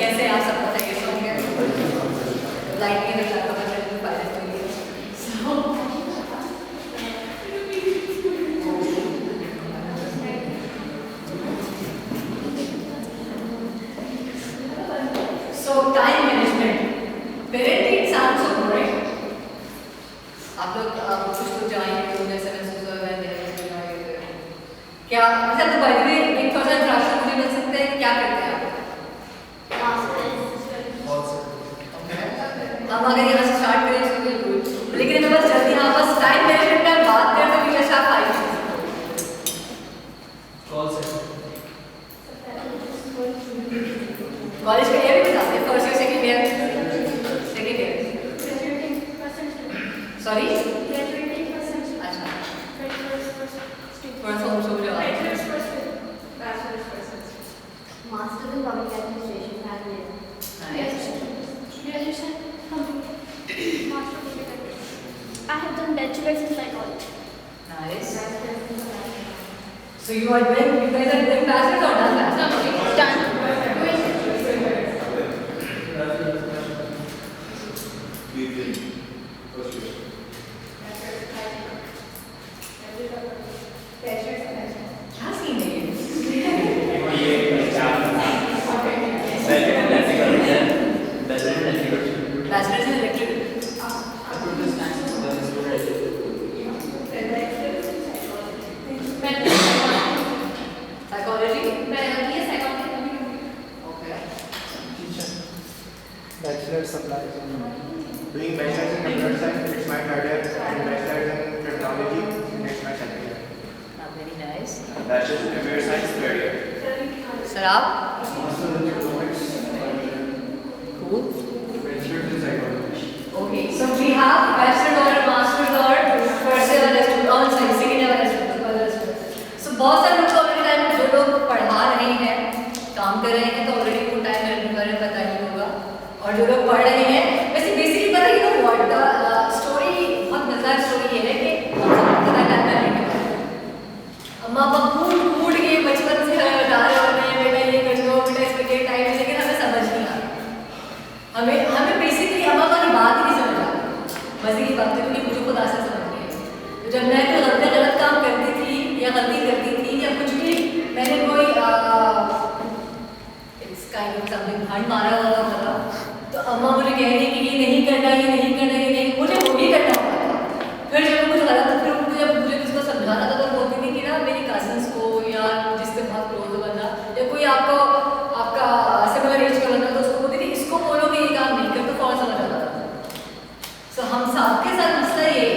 कैसे आप सब बताइए सो गया लाइट नहीं लगा तो मैं पायलट हो गई सो time management parenting sounds so boring आप लोग कुछ तो जाएंगे तो जैसे महसूस हो रहा है क्या अच्छा तो बाय द वे एक थोड़ा सा राशन मुझे मिल सकते हैं क्या करते हैं आप हम अगर यहाँ से स्टार्ट करें तो बिल्कुल लेकिन मैं बस जल्दी हाँ बस टाइम मैनेजमेंट में बात करें तो भी अच्छा फाइव कॉलेज का ये भी बताते हैं first year second year sorry अच्छा थोड़ा सा और समझो Masters in Public Administration has been. Graduation complete. Master in Public Administration. I have done bachelor's in psychology. Nice. So you guys are doing bachelor's or done bachelor's? Done. क्या scene है bachelors in electrical psychology okay Bachelor supplies. Doing bachelor's in computer science, it's my third year, and bachelor's in technology, it's my second year. Very nice Bachelor's in computer science, third year. Sir आप Master's in economics, cool bachelor's in psychology. okay so we have bachelor और master's और first year वाले student और second year वाले student so बहुत सारे लोग तो ऑलरेडी टाइम जो लोग पढ़ा रहे हैं काम कर रहे हैं तो ऑलरेडी वो टाइम मैनेजमेंट बारे में पता ही होगा और जो लोग पढ़ रहे हैं वैसे बेसिकली पता ही ना व्हाट स्टोरी बहुत मजेदार स्टोरी ये है कि हम सब पता टाइम मैनेजमेंट के बारे में अम्मा पापा कूट के बचपन से हमें बता रहे होते हैं बेटा ये कर लो बेटा इसमें ये टाइम है लेकिन हमें समझ नहीं आता हमें बेसिकली अम्मा पापा की बात ही नहीं समझ आती मजे की बात है क्योंकि मुझे खुद आसान समझ नहीं है तो जब मैं कोई गलत काम करती थी या गलती करती थी या कुछ भी मैंने कोई इट्स काइंड ऑफ समथिंग हंड मारा हुआ था तो अम्मा मुझे कह रही कि ये नहीं करना ये नहीं करना ये नहीं मुझे वो भी करना होता था फिर जब कुछ गलत फिर जब मुझे किसी को समझाना था तो बोलती थी कि ना मेरी कजन्स को या जिससे बहुत क्लोज हो बंदा या कोई आपका सिमिलर एज का बंदा तो उसको बोलती थी इसको बोलो कि ये काम नहीं कर तो फौरन समझ आता था सो हम सबके साथ मसला ये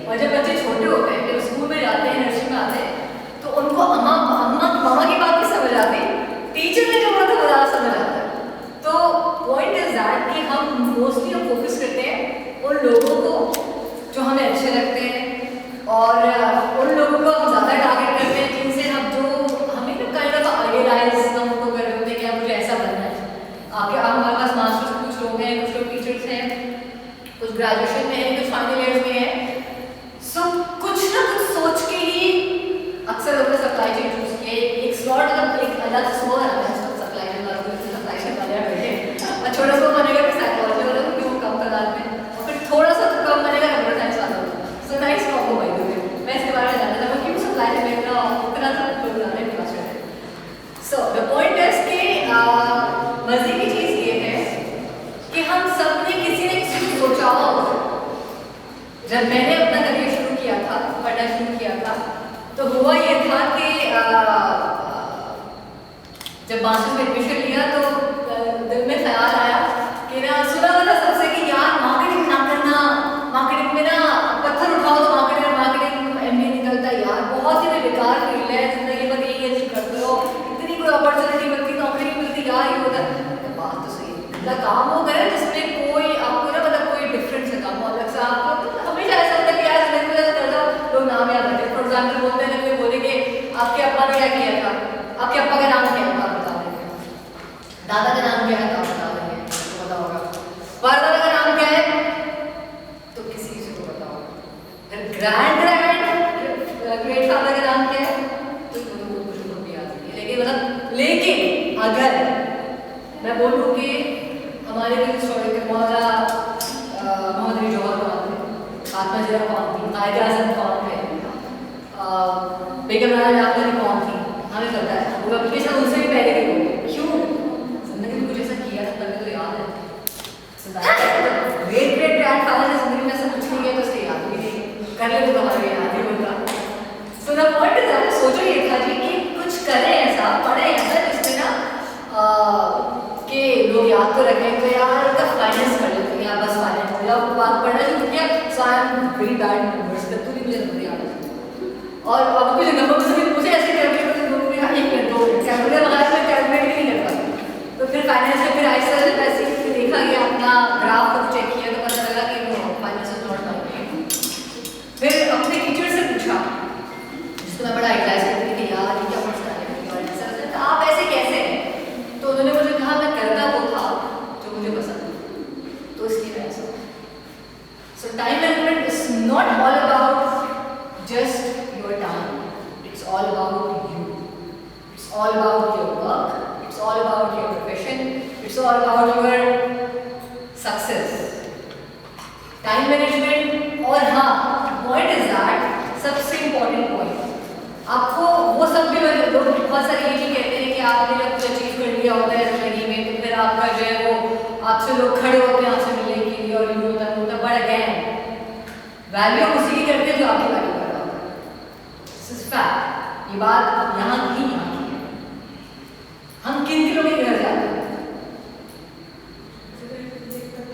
और जब बच्चे छोटे होते हैं जब स्कूल में जाते हैं नर्सरी में आते हैं तो उनको मामा की बात भी समझ आती टीचर ने जो बोला था वो ज़्यादा समझ आता है तो पॉइंट इज दैट कि हम मोस्टली फोकस करते हैं उन लोगों को जो हमें अच्छे लगते हैं और उन लोगों को हम ज़्यादा टारगेट करते हैं जिनसे हम जो हमें ना काइंड ऑफ आइडियलाइज हम उनको कर रहे होते हैं कि मुझे ऐसा बनना है हमारे पास मास्टर्स कुछ लोग हैं कुछ लोग टीचर्स हैं कुछ ग्रेजुएशन में हैं कुछ फाइनल ईयर्स में हैं सो कुछ ना कुछ सोच के ही अक्सर लोगों ने सप्लाई चेन चूज किया एक स्लॉट एक अलग स्लो है सप्लाई चेन वालों को सप्लाई चेन वाले बैठे और छोटा सा बनेगा फिर साइकोलॉजी वालों को क्यों कम तादाद में और फिर थोड़ा सा तो कम बनेगा कंप्यूटर साइंस वालों को सो नाइस कॉम्बो भाई मैं इसके बारे में जानता था वो क्यों सप्लाई चेन में उतना सा लोग जाने नहीं पास करते सो द पॉइंट इज कि मजे की चीज़ ये है कि हम सब ने किसी न किसी को सोचा हुआ जब मैंने अपना करियर शुरू किया था पढ़ना शुरू किया था तो हुआ ये था कि जब मास्टर्स में एडमिशन लिया तो दिल में ख्याल आया कि ना सुना हुआ था सबसे कि यार मार्केटिंग ना करना मार्केटिंग में ना पत्थर उठाओ तो मार्केटिंग एमबीए निकलता है यार बहुत ही बेकार फील्ड है जिंदगी भर यही अचीव करते हो इतनी कोई अपॉर्चुनिटी मिलती नौकरी नहीं मिलती यार ये होता बात तो सही है काम हो गया जिसमें कोई आपको ना मतलब कोई डिफरेंस है काम अलग से आपको हमेशा ऐसा होता है कि यार जिंदगी में कर दो लोग नाम याद रखते फॉर एग्जाम्पल बोलते हैं कोई बोलेंगे आपके अप्पा ने क्या किया था आपके अप्पा का नाम क्या था आप बता देंगे दादा का नाम क्या है तो आप बता देंगे तो पता होगा परदादा का नाम क्या है तो किसी किसी को पता होगा ग्रैंड ग्रेट फादर का नाम क्या है तो कुछ भी याद नहीं है लेकिन अगर मैं बोलूँ कि हमारे भी हिस्टोरिकल मौलाना मोहम्मद अली जौहर कौन थे, फातिमा ज़हरा कौन थी, कायद आज़म कौन थे, बेगम रानी आफताब कौन थी, हमें पता है। वो अपने साथ उनसे भी पहले के लोग, क्यों जिंदगी में कुछ ऐसा किया था तभी तो याद है। ग्रेट ग्रेट ग्रैंडफादर ने जिंदगी में ऐसा कुछ नहीं किया तो उससे याद भी नहीं कर ले तो हमारे याद ही होगा। So the point is that सोचो ये था जी कि कुछ करें ऐसा, पढ़े ऐसा जिसमें ना कि लोग याद तो रखें, तो यार का फाइनेंस कर लेते हैं, या बस फाइनेंस या बात पढ़ना जो किया। So I am very bad numbers, तब तो भी मुझे नंबर याद है। और अब कुछ नंबर मुझे ऐसे कैलकुलेट लोगों ने एक कर दो कैलकुलेटर वगैरह में कैलकुलेट भी नहीं करता। तो फिर फाइनेंस में फिर ऐसा वैसे फिर देखा गया, अपना ग्राफ को चेक किया तो पता लगा कि finance is not my thing. फिर अपने टीचर से पूछा, जिसको मैं बड़ा एडवाइस करती थी, यार ये क्या पढ़ सकते हैं, आप ऐसे कैसे हैं? तो उन्होंने मुझे कहा मैं करता वो था जो मुझे पसंद था, तो इसलिए मैं ऐसा। सो time management is not all about just your time, it's all about you, it's all about your work, it's all about your profession, it's all about your success. Time management, और हाँ point is that सबसे important point, आपको वो सब भी लोग बहुत सारे ये कहते हैं कि आपने जब कुछ अचीव कर लिया होता है जिंदगी में तो फिर आपका जो है वो आपसे लोग खड़े होते हैं आपसे मिलने के लिए और ये होता है बट अगेन वैल्यू उसी की करते हैं जो आपकी वैल्यू कर रहा होता है। दिस इज फैक्ट, ये बात यहाँ की हम किन किलों के घर जाते हैं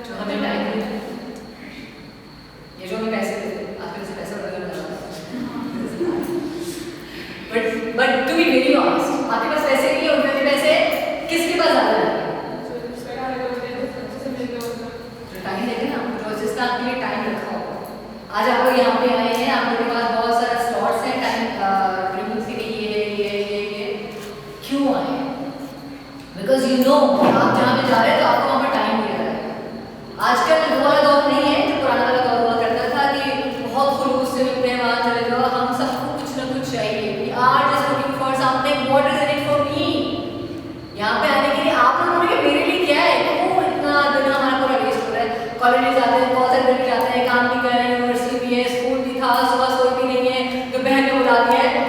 जो हमें टाइम देते हैं, ये जो हमें पैसे देते हैं, आपके से पैसा बदल but to be very honest, आपके पास पैसे नहीं है, उनके पैसे किसके पास ज्यादा है? जो टाइम देते हैं ना, जो जिसका आपके लिए टाइम रखा हो। आज आप लोग यहाँ पे आए हैं, आप लोगों के पास बहुत सारा स्लॉट्स हैं टाइम रिमूव के लिए, ये क्यों आए? बिकॉज यू नो आप जहाँ पे जा रहे हैं तो आपको वहाँ पर टाइम मिल रहा है। आजकल वो वाला दौर नहीं है जो पुराना वाला दौर हुआ करता था कि बहुत खुलूस से मिलते हैं, वहाँ चले जाओ, हम सबको कुछ ना कुछ चाहिए। We are just looking for something, what is in it for me? यहाँ पे आने के लिए आप लोगों ने मेरे लिए क्या है, क्यों इतना दिन हमारा पूरा वेस्ट हो रहा है? कॉलेज जाते हैं, बहुत सारे दिन जाते हैं, काम भी कर रहे हैं, यूनिवर्सिटी भी है, स्कूल भी था, सुबह सोई भी नहीं है, दोपहर में बुला दिया है।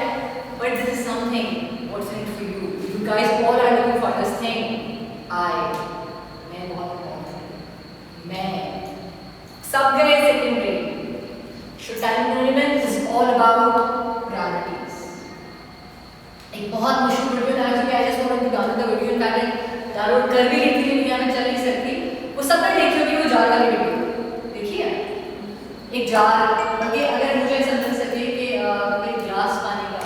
But this is something, what's in it for you? You guys all are looking for this thing. मैं बहुत important, मैं सब गए secondary. So time management is all about priorities. एक बहुत मशहूर वीडियो था जो I just want to download the video, in fact download कर भी लेती थी लेकिन मैं चल नहीं सकती। वो सब ने देखी होगी, वो जार वाली वीडियो देखिए। एक जार कि अगर मुझे ऐसा मिल सके कि एक गिलास पानी का,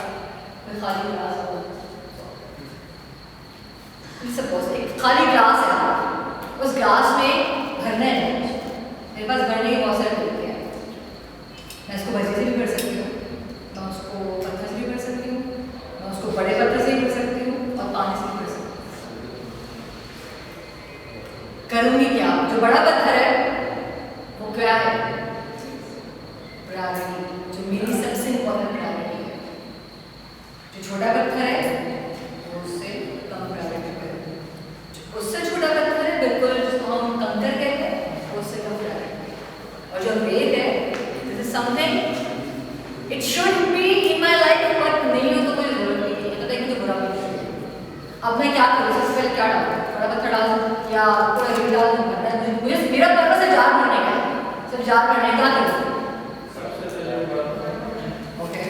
कोई खाली गिलास हो, सपोज एक खाली ग्लास है, उस ग्लास में भरना है, मेरे पास भरने के बहुत सारे तरीके हैं। मैं इसको बजे से भी भर सकती हूँ, मैं उसको पत्थर से भी भर सकती हूँ, मैं उसको बड़े पत्थर से भी भर सकती हूँ और पानी से भी भर सकती हूँ। करूँगी क्या? जो बड़ा पत्थर है वो क्या है? प्रायोरिटी, जो मेरी सबसे इम्पोर्टेंट प्रायोरिटी है। जो छोटा पत्थर है वो उससे कम प्रायोरिटी, उससे छोटा पत्थर है बिल्कुल जिसको हम कंकर कहते हैं, उससे कम प्रायोरिटी। और जो वेद है, this is something it should be in my life, but नहीं हो तो कोई जरूरत नहीं है, पता है कि तो बुरा भी नहीं है। अब मैं क्या करूँ? सबसे पहले क्या डालूँ? बड़ा पत्थर डाल दूँ या पूरा वेद डाल दूँ? मुझे मेरा पर्पस है जार भरने का, सिर्फ जार भरने का करूँ। ओके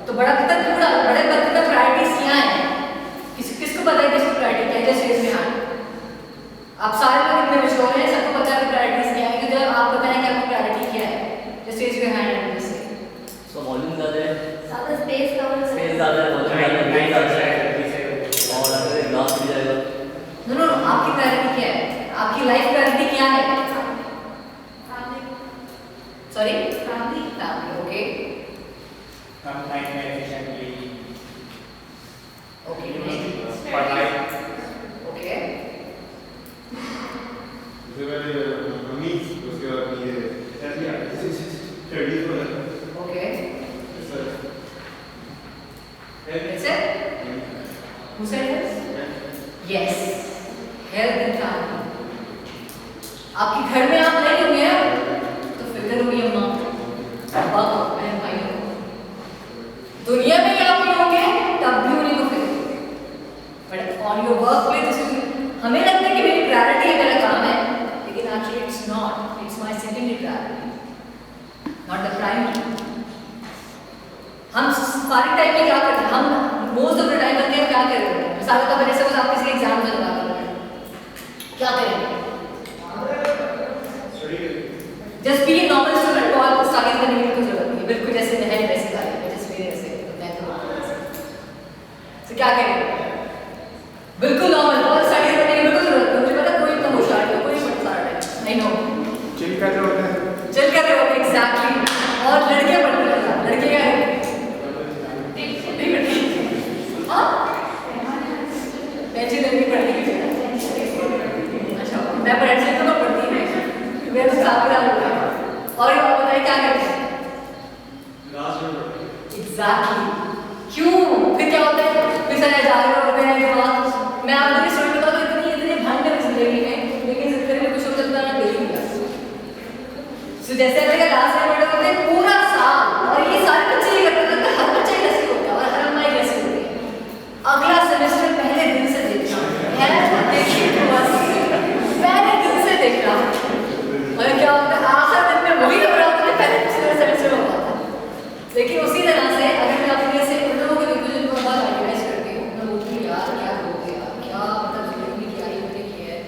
तो बड़ा पत्थर क्यों डाला? बड़े पत्थर का प्रायोरिटीज क्या है? किसको पता है किसकी प्रायोरिटी क्या है? जैसे इसमें आप सारे लोग इतने मशहूर हैं, सबको पता है प्रायोरिटीज क्या है, क्योंकि आप बताएं कि आपकी प्रायोरिटी क्या है। जैसे इसमें हैंड है, जैसे सो वॉल्यूम ज़्यादा है, ज़्यादा स्पेस कवर, स्पेस ज़्यादा है, वॉल्यूम ज़्यादा है, और अगर ग्लास मिल जाएगा। नो, आपकी प्रायोरिटी क्या है? आपकी लाइफ प्रायोरिटी क्या है? Sorry, family, okay. पढ़ाई, ओके, उसके बाद ये स्टडी ओके, घर में आप नहीं होंगे तो फिक्र होगी अम्मा पापा को बहन भाई को, दुनिया में आप नहीं होंगे तब भी उन्हीं को फिक्र होगी। But on your work place हमें लगता है कि मेरी प्रायोरिटी है, मेरा काम है, लेकिन actually it's not, it's my secondary priority, not the primary. हम सारे टाइम में क्या करते हैं, हम मोस्ट ऑफ द टाइम करते हैं क्या कर रहे हैं, मिसाल का मैंने सपोज आप किसी एग्जाम में लगा रहे हैं, क्या करेंगे? Just be a normal student, और स्टडी करने की कोई जरूरत नहीं, बिल्कुल जैसे मैं है वैसे करेंगे, जस्ट मेरे ऐसे मैं तो क्या करेंगे? बिल्कुल नॉर्मल, और स्टडी करने की बिल्कुल जरूरत नहीं, मुझे पता कोई इतना होशियार नहीं, कोई बड़ा सारा टाइम आई नो चिल कर रहे होते हैं, चिल कर रहे होते हैं एग्जैक्टली। और लड़कियां पढ़ती हैं, लड़के क्या है नहीं पढ़ती, हाँ पेंसिल नहीं पढ़ती है, अच्छा मैं पेंसिल तो पढ़ती नहीं, मेरे तो साफ रहा होगा। और ये बताइए क्या करते हैं? एग्जैक्टली, क्यों? फिर क्या होता है, फिर सारे जागरूक होते हैं दिमाग। मैं आपको स्टोरी बता दूं, इतनी भंड है जिंदगी में, लेकिन जिंदगी में कुछ हो सकता है नहीं हुआ। सो जैसे मेरे लास्ट में बड़े होते हैं पूरा साल, और ये सारे बच्चे ही करते हैं, हर बच्चे ऐसे होता है और हर अम्मा ऐसे होती है। अगला सेमेस्टर पहले दिन से देखना है, देखिए पहले दिन से देखना, और क्या होता है आखिर दिन में वही लग रहा होता है पहले सेमेस्टर में होता था। लेकिन उसी तरह से अगर मैं अपने से उन लोगों को देखूँ जिनको बहुत आइडियाइज करती हूँ, मैं बोलती हूँ यार क्या हो गया, क्या मतलब जिंदगी में क्या ही मैंने किया है,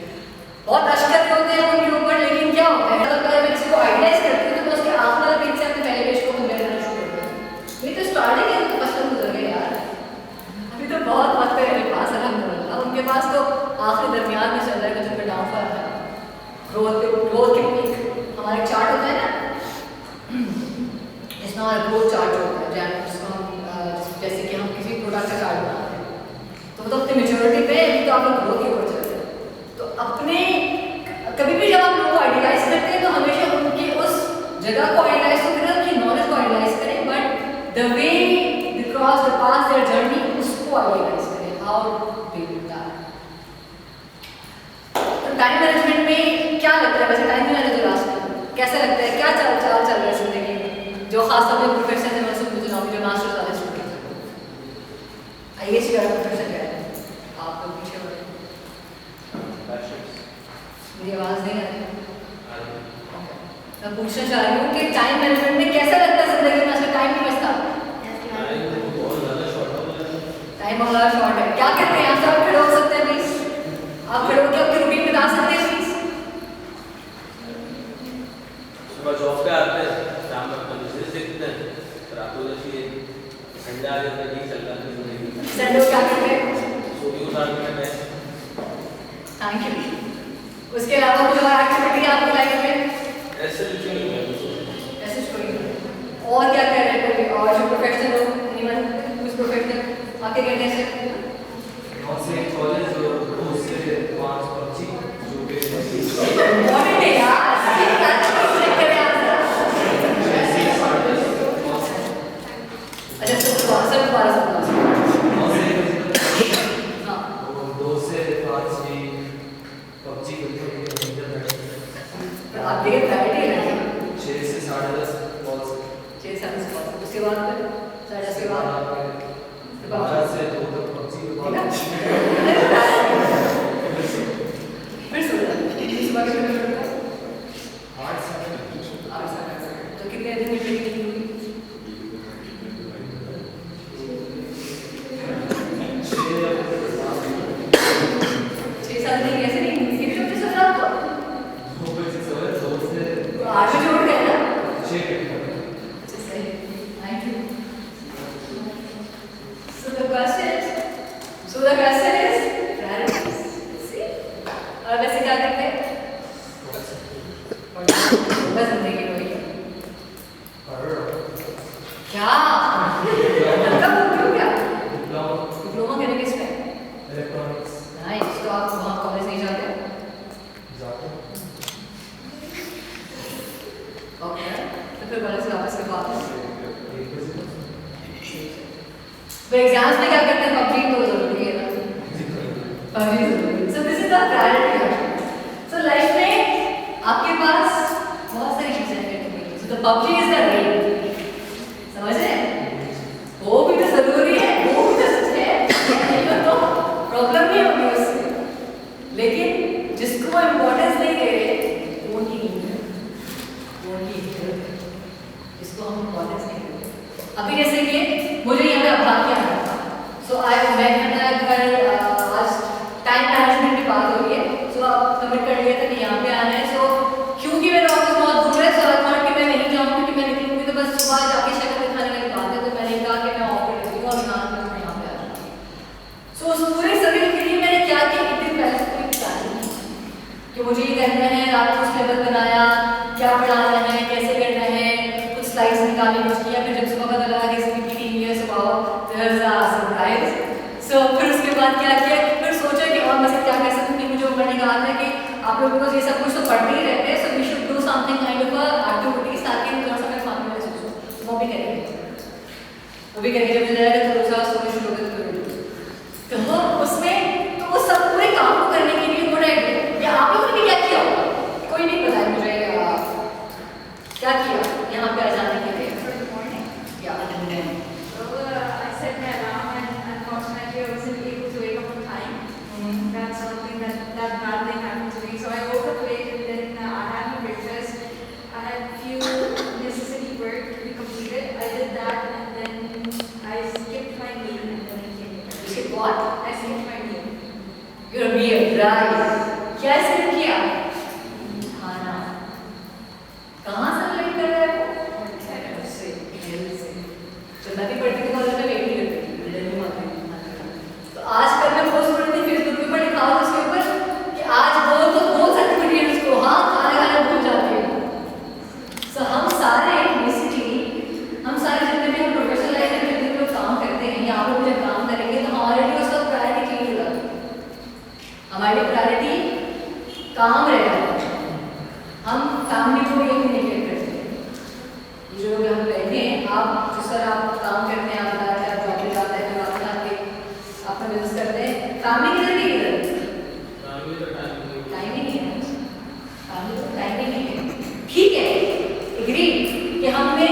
बहुत अशक्त होते हैं उनके ऊपर, लेकिन क्या होता है अगर मैं किसी को आइडियाइज करती हूँ तो मैं उसके आखिरी पेज से अपने पहले पेज को कंपेयर करना शुरू करती हूँ। मेरी तो स्टार्टिंग है तो पसंद गुजर गए यार, अभी तो बहुत वक्त है मेरे पास अल्हम्दुलिल्लाह। उनके पास तो आखिरी दरमियान में चल रहा है कुछ उनका डाउनफॉल है, ग्रोथ के पीक हमारा एक चार्ट होता है ना, इसमें हमारा ग्रोथ चार्ट होता है, जिसको हम जैसे कि हम किसी प्रोडक्ट का चार्ट बनाते हैं तो वो तो अपनी मेच्योरिटी पे अभी तो आप लोग ग्रोथ के ऊपर चल रहे हैं। तो अपने कभी भी जब आप लोगों को आइडियालाइज करते हैं तो हमेशा उनकी उस जगह को आइडियालाइज तो करें, उनकी नॉलेज को आइडियालाइज करें, but the way they cross the path their journey उसको आइडियालाइज करें, हाउ दे डू दैट। तो टाइम मैनेजमेंट में क्या लगता है, वैसे टाइम मैनेजर लास्ट में कैसा लगता है, क्या चाल चल रहा है जिंदगी में, जो खासतौर पर प्रोफेशन है मैं मुझे नौकरी में मास्टर्स वाले स्टूडेंट आइए सी वाला प्रोफेशन क्या है, आप लोग पीछे हो रहे, मेरी आवाज़ नहीं आ रही, मैं पूछना चाह रही हूँ कि टाइम मैनेजमेंट में कैसा लगता है जिंदगी में, ऐसा टाइम नहीं बचता, टाइम बहुत ज़्यादा शॉर्ट है, क्या कहते हैं आप सब खड़े हो सकते हैं प्लीज, आप खड़े होकर अपनी रूटीन बता सकते हैं प्लीज। सुबह जॉब पे आते हैं, शाम में बिजनेस देखते हैं, रात को जैसे संडे आ जाता है, ठीक चलता है जिंदगी। संडे को क्या करते हैं? सोने को साथ में मैं थैंक यू। उसके अलावा कोई और एक्टिविटी आपकी लाइफ में? ऐसे कुछ नहीं है, ऐसे कोई नहीं। और क्या कर रहे हैं और जो प्रोफेशनल हो, एनीवन हु इज प्रोफेशनल आपके कहने से? से कॉलेज और 2 से 5 बच्ची जो कि इम्पोर्टेंट है यार, सही बात है, चेक करें आप जरा। अच्छा सर दोबारा हाँ 2 से 5 की पबजी तो आप देखिए वैरायटी है, 6 से 10:30 बॉल्स, 6 से 10 बॉल, उसके बाद फिर 10:30 के बाद 12 से 2 तक पबजी के बाद फिर सो जाते हैं, सुबह के फिर उठते हैं 8 से 8 तो कितने दिन की ट्रेनिंग हुई? 6-7 दिन ऐसे नहीं हुई, कितने बजे सो जाते हो? 2 बजे से 2 से 8 बजे उठ गए ना? 6 घंटे। अच्छा सही, thank you. So the question is priorities. See? और वैसे क्या करते हैं? बस जिंदगी में वही है। क्या? मतलब क्यों क्या? डिप्लोमा करने किस पे? इलेक्ट्रॉनिक्स नाइस, तो आप वहाँ कॉलेज नहीं जाते? ओके, तो फिर कॉलेज से वापस कब आते हैं? तो एग्जाम्स में क्या करते हैं? पब्लिक तो जरूरी है ना, पब्लिक जरूरी है। So this is the priority. So life में आपके पास the public is the right, समझ रहे हैं? वो भी तो जरूरी है, वो भी तो सच है, तो प्रॉब्लम नहीं होगी उससे। लेकिन जिसको वो इम्पोर्टेंस नहीं दे रहे वो उनकी नींद है, वो उनकी इज्जत है, जिसको हम इम्पोर्टेंस नहीं देते। अभी जैसे कि मुझे यहाँ पे अभाग क्या आना था, सो मैं घर आज टाइम मैनेजमेंट की बात हो रही है, सो अब कमिट कर लिया था कि यहाँ पे आना है। सो क्योंकि मेरा ऑफिस बहुत दूर है, सो आई थॉट कि मैं नहीं जाऊँगी, क्योंकि मैं निकलूँगी तो बस सुबह जाके शक्ल दिखाने वाली बात है, तो मैंने कहा कि मैं ऑफ कर लेती हूँ और यहाँ पे आ जाऊँगी। सो उस पूरे सर्वे के लिए मैंने क्या किया, एक दिन पहले कोई प्लानिंग नहीं कि मुझे ये करना है, रात को सिलेबस बनाया, क्या पढ़ाना है, कैसे करना है, कुछ स्लाइड्स निकालने कुछ किया, फिर जब सुबह पता लगा कि इसकी मीटिंग है, सुबह सरप्राइज। सो फिर उसके बाद क्या किया, फिर सोचा कि और मैं क्या कर सकती हूँ। मुझे मैंने कहा था कि आप लोगों को ये सब कुछ तो पढ़ते ही रहते हैं, so we should do something kind of activities, ताकि हम थोड़ा सा मैं फार्म में सोचो वो भी करेंगे, जब मुझे लगा थोड़ा सा सोने शुरू कर तो उसमें तो वो सब पूरे काम को करने के लिए थोड़ा या आप लोगों ने भी क्या किया होगा, कोई नहीं बताया मुझे क्या किया यहाँ पे आ जाने के लिए। या I set my alarm and unfortunately I wasn't able to wake up on time. That's something that bad thing happened to me. So I woke up late and then I had my breakfast. I had few necessary work to be completed. I did that and then I skipped my meal and then I came here. You said what? I skipped my meal. You're weird, right? क्या skip किया? खाना। कहाँ से late कर रहा है वो? से, जब मैं भी पढ़ती थी कॉलेज में वेट नहीं करती थी, बिल्डर में मारती थी। तो आज कल मैं पोस्ट पढ़ती थी फेसबुक पे, पर लिखा हुआ उसके ऊपर कि आज बोल सकती थी उसको, हाँ खाना भूल जाती है। सो हम सारे बेसिकली हम सारे जितने भी हम प्रोफेशनल लाइफ में जितने लोग काम करते हैं, यहाँ पर जब काम करेंगे तो हमारे लिए उसका प्रायोरिटी चेंज हो जाती है। हमारी प्रायोरिटी काम रहेगा, हम फैमिली को भी अपनी नेगलेक्ट करते हैं। ये जो लोग हम बैठे हैं, आप जिस तरह आप काम करते हैं, आप जॉब पे जाते हैं, फिर आप आके अपना बिजनेस करते हैं, फैमिली किधर की किधर टाइम ही नहीं है, फैमिली को टाइम ही नहीं है। ठीक है, एग्री कि हमने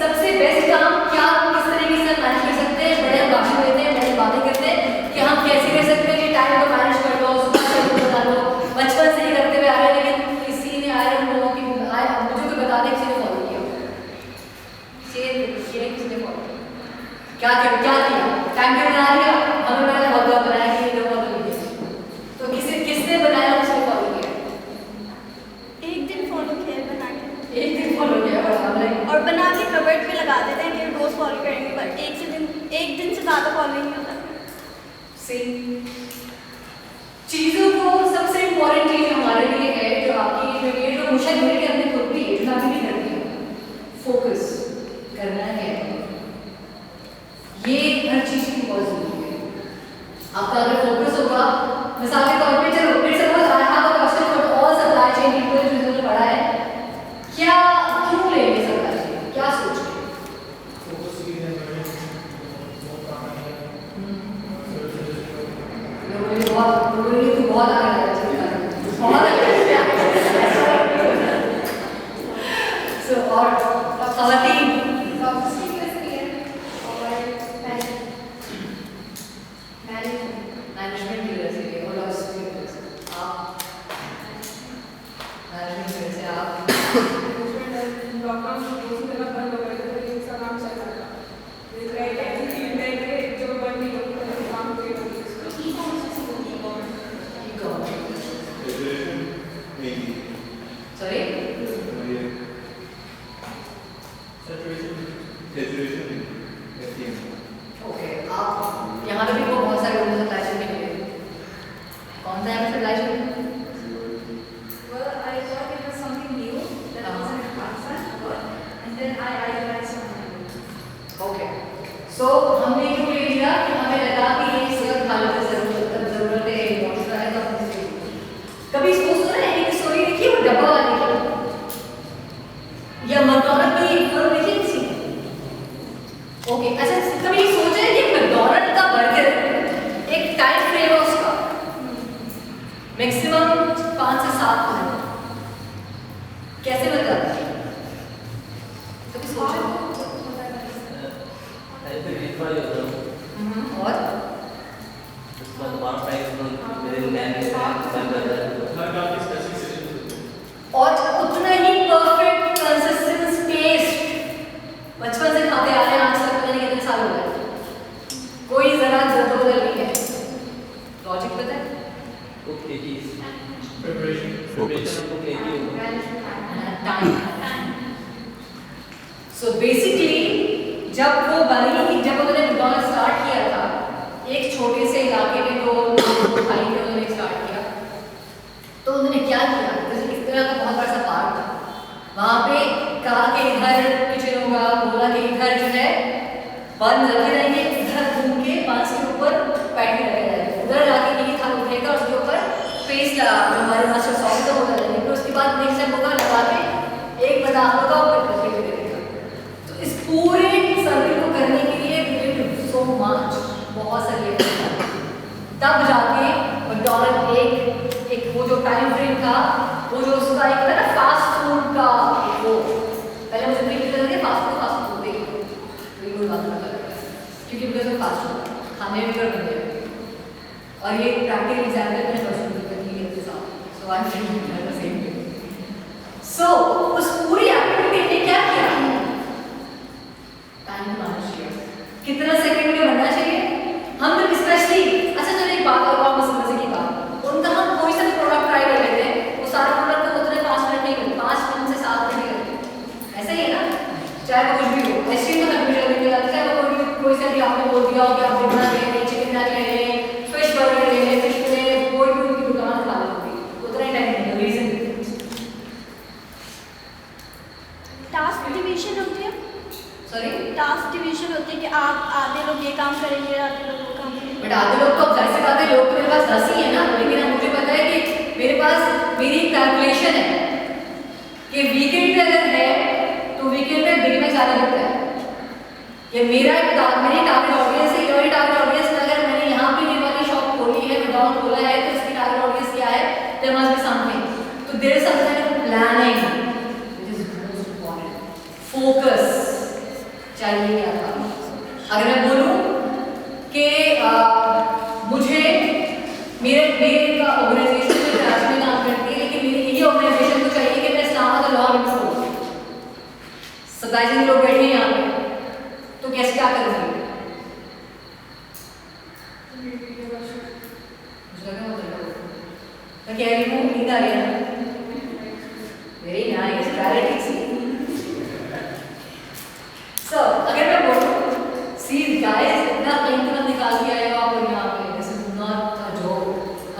सबसे बेस्ट काम क्या किस तरीके से मैनेज कर सकते हैं, बड़े भाषण देते हैं, बड़े बातें करते हैं कि हम कैसे कर सकते हैं कि टाइम को मैनेज कर लो, सुबह से बता लो, बचपन से ही करते हुए आ रहे हैं, लेकिन किसी ने आए लोगों की मुझे कोई बता दे किसी ने फॉलो किया, किसी ने फॉलो क्या किया, टाइम टेबल बना लिया, हमें मैंने बहुत बनाया कि लोग फॉलो नहीं किया, तो किसने बनाया उसने फॉलो किया, एक दिन फॉलो किया बना के, एक दिन फॉलो किया और बना के कवर्ड पे लगा देते हैं कि रोज फॉलो करेंगे, पर एक दिन से ज़्यादा फॉलो नहीं होता। चीज़ों को सबसे इम्पोर्टेंट चीज़ हमारे लिए है जो आपकी जो मुशायद मेरे के अंदर खुद भी है, जो मैं भी नहीं करती हूँ, फोकस करना है। ये हर चीज़ की बहुत जरूरी है। आपका अगर फोकस होगा, मिसाल के तौर पे चलो फिर suppose I have a question for all supply chain people जिन्होंने पढ़ा है, क्या क्यों लेंगे सप्लाई चेन, क्या सोच के बहुत आगे और खवातीन मैनेजमेंट की वजह से और लॉजिस्टिक्स की वजह से आप मैनेजमेंट की वजह से आप लॉकडाउन में दोस्तों के साथ बंद हो गए थे, तो इसका काम चल रहा था। राइट ऐसी फील्ड है कि जो बंद नहीं होती है, काम के sorry ओके आप यहाँ पे भी बहुत सारे लोगों से सप्लाई चेन में मिले, कौन सा है supply chain? Well, I thought it was something new that wasn't in Pakistan, and then I realized something new. Okay so हमने क्यों ले लिया कि हमें लगा कि ये सिर्फ हालत जरूरत है, इमोशनल है, तो कभी सोचो ना एक स्टोरी देखी वो डब्बा वाले की या मैकडॉनल्ड की फिल्म देखी किसी ने? ओके अच्छा कभी सोचा है कि मैकडॉनल्ड का बर्गर एक टाइम फ्रेम है उसका मैक्सिमम 5 से 7 मिनट, कैसे बदलता है सोचो। ऐसे डिफाई होता हूँ और उसके बाद बार प्राइस मेरे नैन के साथ चल रहा है हर काफी स्पेसिफिक सेशंस होते हैं। और उतना ही परफेक्ट कंसिस्टेंट टेस्ट बचपन से खाते आ रहे हैं, आज तक पता नहीं कितने साल हो गए, कोई जरा जल्दोबदल नहीं है। लॉजिक पता है? ओके जी प्रिपरेशन प्रिपरेशन को लेके होगा टाइम। सो बेसिकली जब वो बनी, जब उन्होंने मैकडॉनल्ड्स स्टार्ट किया था, एक छोटे से इलाके में दो भाई थे, उन्होंने स्टार्ट किया। तो उन्होंने क्या किया, जैसे इस तरह का बहुत बड़ा सा पार्क था, वहाँ पे कहा कि इधर किचन होगा, बोला कि इधर जो है बंद रखे रहेंगे, इधर घूम के बांस के ऊपर पैटी रखे रहेंगे, उधर जाके ये खाना उठेगा और उसके ऊपर पेस्ट लगा जो हमारे मास्टर सॉस का होता रहेंगे, फिर उसके बाद नेक्स्ट टाइम होगा लगा के एक बदाम होगा और फिर करके देगा। तो इस पूरे सर्किल को करने के लिए सो मच, बहुत सारी तब जाके मैकडॉनल्ड एक वो जो टाइम फ्रेम था, वो जो उसका एक था ना फास्ट फूड का, वो पहले मुझे प्रीट करते थे फास्ट फूड देखो, तो ये कोई बात नहीं करता क्योंकि बिकॉज में फास्ट फूड खाने में कर बन गया। और ये प्रैक्टिकल एग्जाम्पल मैंने पर्सनल करनी है इसके साथ, so I am saying the same thing. So उस पूरी एक्टिविटी ने क्या किया, टाइम बनाना चाहिए, कितना सेकंड में बनना चाहिए। हम तो स्पेशली अच्छा चलो एक बात और मजे की बात, उनका हम कोई सा भी प्रोडक्ट ट्राई कर लेते हैं, वो सारा प्रोडक्ट को उतने 5 मिनट नहीं करते, 5 मिनट से 7 मिनट नहीं करते, ऐसा ही है ना, चाहे वो कुछ भी हो। आइसक्रीम में कंप्यूटर लेके जाते, चाहे वो कोई सा भी आपने बोल दिया हो कि आप बिरयानी ले लें, चिकन ले लें, फिश बर्गर ले लें, फिश में कोई भी उनकी दुकान खा लेंगे, उतना ही टाइम नहीं, रीजन टास्क डिवीजन होती है, सॉरी टास्क डिवीजन होती है कि आप आधे लोग ये काम करेंगे, आधे लोग वो काम करेंगे। बट आधे लोग तो अब जाहिर सी बात है, लोग तो मेरे पास 10 ही है ना, लेकिन अब मुझे पता है कि मेरे पास मेरी कैलकुलेशन है कि वीकेंड पे अगर है तो वीकेंड पे बिल में ज़्यादा होता है, ये मेरी टारगेट ऑडियंस है, योर टारगेट ऑडियंस में अगर मैंने यहाँ पे ये वाली शॉप खोली है, मैकडॉनल्ड खोला है, तो इसकी टारगेट ऑडियंस क्या है, देयर मस्ट बी समथिंग, तो there is some kind of planning which is most important, focus चाहिए। क्या था अगर मैं बोलूँ कि मुझे मेरे ऑर्गेनाइजेशन में कराची में काम करती है, लेकिन मेरी यही ऑर्गेनाइजेशन को चाहिए कि मैं इस्लामाबाद लॉ में खोलूँ, 27 लोग बैठे हैं यहाँ पे, तो कैसे क्या करूँगी, मैं कह रही हूँ नींद आ रही है, वेरी नाइस क्लैरिटी। सो अगर मैं बोलूँ सी गाइस इतना कहीं तुरंत निकाल के आएगा आप यहाँ पे, this is not a joke.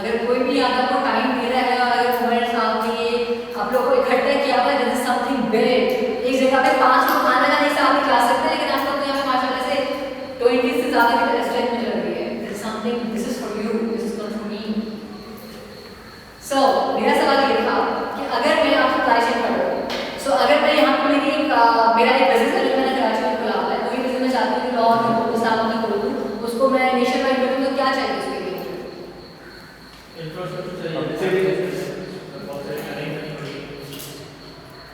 अगर कोई भी आपको टाइम दे रहा है और अगर मोबाइल साथ में आप लोग को इकट्ठा किया हुआ है, दिस इज समथिंग बिग। एक जगह पे 5 लोग खाना खाने से आप जा सकते हैं, लेकिन आप लोग यहाँ पे माशाल्लाह से 20 से ज़्यादा की रेस्टोरेंट में चल रही है। This is something, this is for you, this is not for me. So मेरा सवाल ये था कि अगर मैं आपको क्लास कर रहा हूँ, सो अगर मैं यहाँ पे मेरा एक बिजनेस